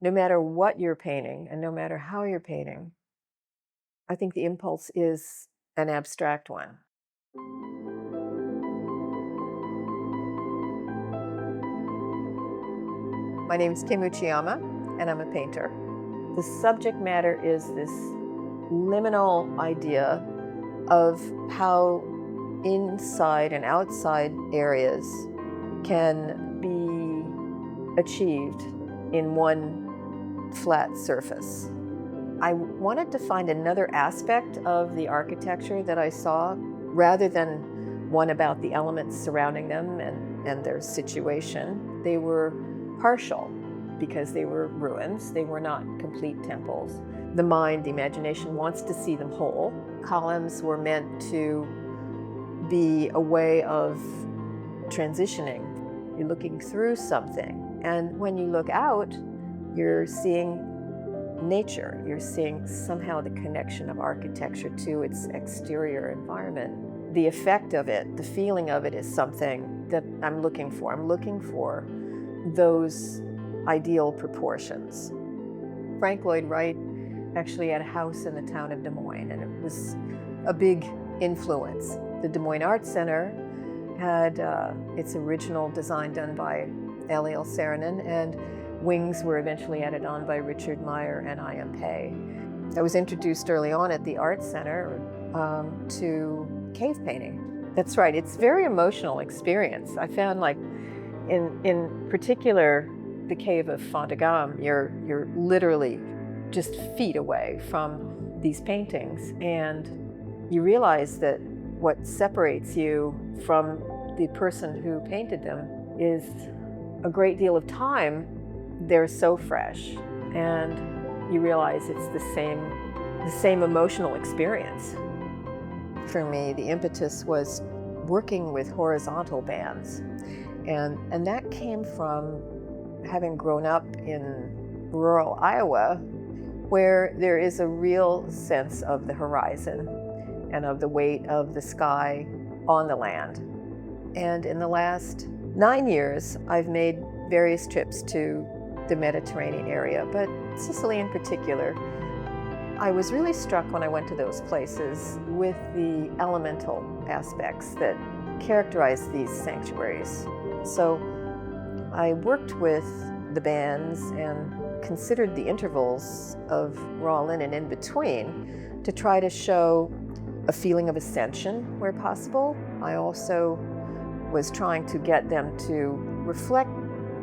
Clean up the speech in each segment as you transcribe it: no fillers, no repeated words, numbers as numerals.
No matter what you're painting and no matter how you're painting, I think the impulse is an abstract one. My name is Kim Uchiyama, and I'm a painter. The subject matter is this liminal idea of how inside and outside areas can be achieved in one flat surface. I wanted to find another aspect of the architecture that I saw rather than one about the elements surrounding them and their situation. They were partial because they were ruins. They were not complete temples. The mind, the imagination wants to see them whole. Columns were meant to be a way of transitioning. You're looking through something, and when you look out, you're seeing nature. You're seeing somehow the connection of architecture to its exterior environment. The effect of it, the feeling of it is something that I'm looking for. I'm looking for those ideal proportions. Frank Lloyd Wright actually had a house in the town of Des Moines, and it was a big influence. The Des Moines Art Center had its original design done by Eliel Saarinen, and wings were eventually added on by Richard Meyer and I.M. Pei. I was introduced early on at the Art Center to cave painting. That's right, it's a very emotional experience. I found, like, in particular, the cave of Fontegame, you're literally just feet away from these paintings, and you realize that what separates you from the person who painted them is a great deal of time. They're so fresh, and you realize it's the same emotional experience. For me, the impetus was working with horizontal bands, and that came from having grown up in rural Iowa, where there is a real sense of the horizon and of the weight of the sky on the land. And in the last 9 years, I've made various trips to the Mediterranean area, but Sicily in particular. I was really struck when I went to those places with the elemental aspects that characterize these sanctuaries. So I worked with the bands and considered the intervals of raw linen in between to try to show a feeling of ascension where possible. I also was trying to get them to reflect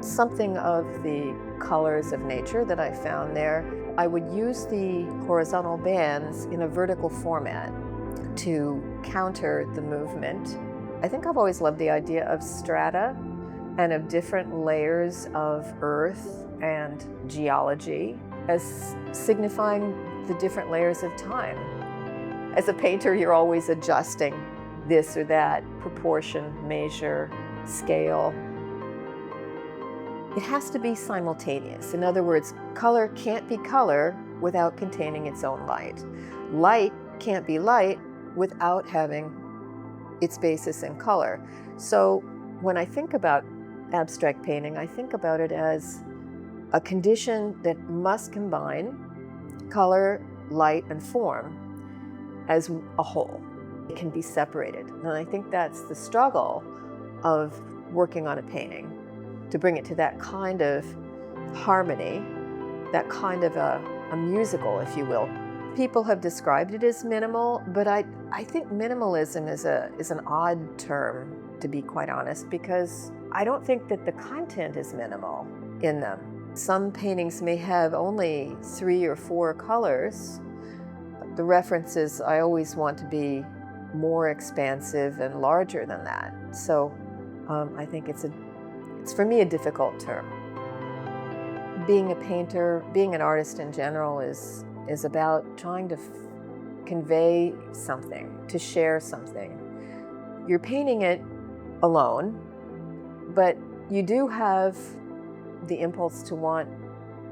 something of the colors of nature that I found there. I would use the horizontal bands in a vertical format to counter the movement. I think I've always loved the idea of strata and of different layers of earth and geology as signifying the different layers of time. As a painter, you're always adjusting this or that proportion, measure, scale. It has to be simultaneous. In other words, color can't be color without containing its own light. Light can't be light without having its basis in color. So when I think about abstract painting, I think about it as a condition that must combine color, light, and form as a whole. It can be separated. And I think that's the struggle of working on a painting, to bring it to that kind of harmony, that kind of a musical, if you will. People have described it as minimal, but I think minimalism is an odd term, to be quite honest, because I don't think that the content is minimal in them. Some paintings may have only 3 or 4 colors. The references, I always want to be more expansive and larger than that. So I think it's for me a difficult term. Being a painter, being an artist in general is about trying to convey something, to share something. You're painting it alone, but you do have the impulse to want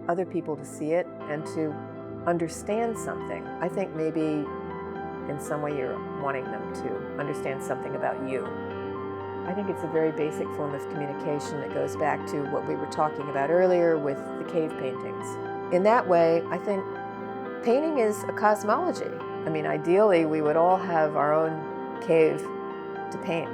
other people to see it and to understand something. I think maybe in some way you're wanting them to understand something about you. I think it's a very basic form of communication that goes back to what we were talking about earlier with the cave paintings. In that way, I think painting is a cosmology. I mean, ideally, we would all have our own cave to paint.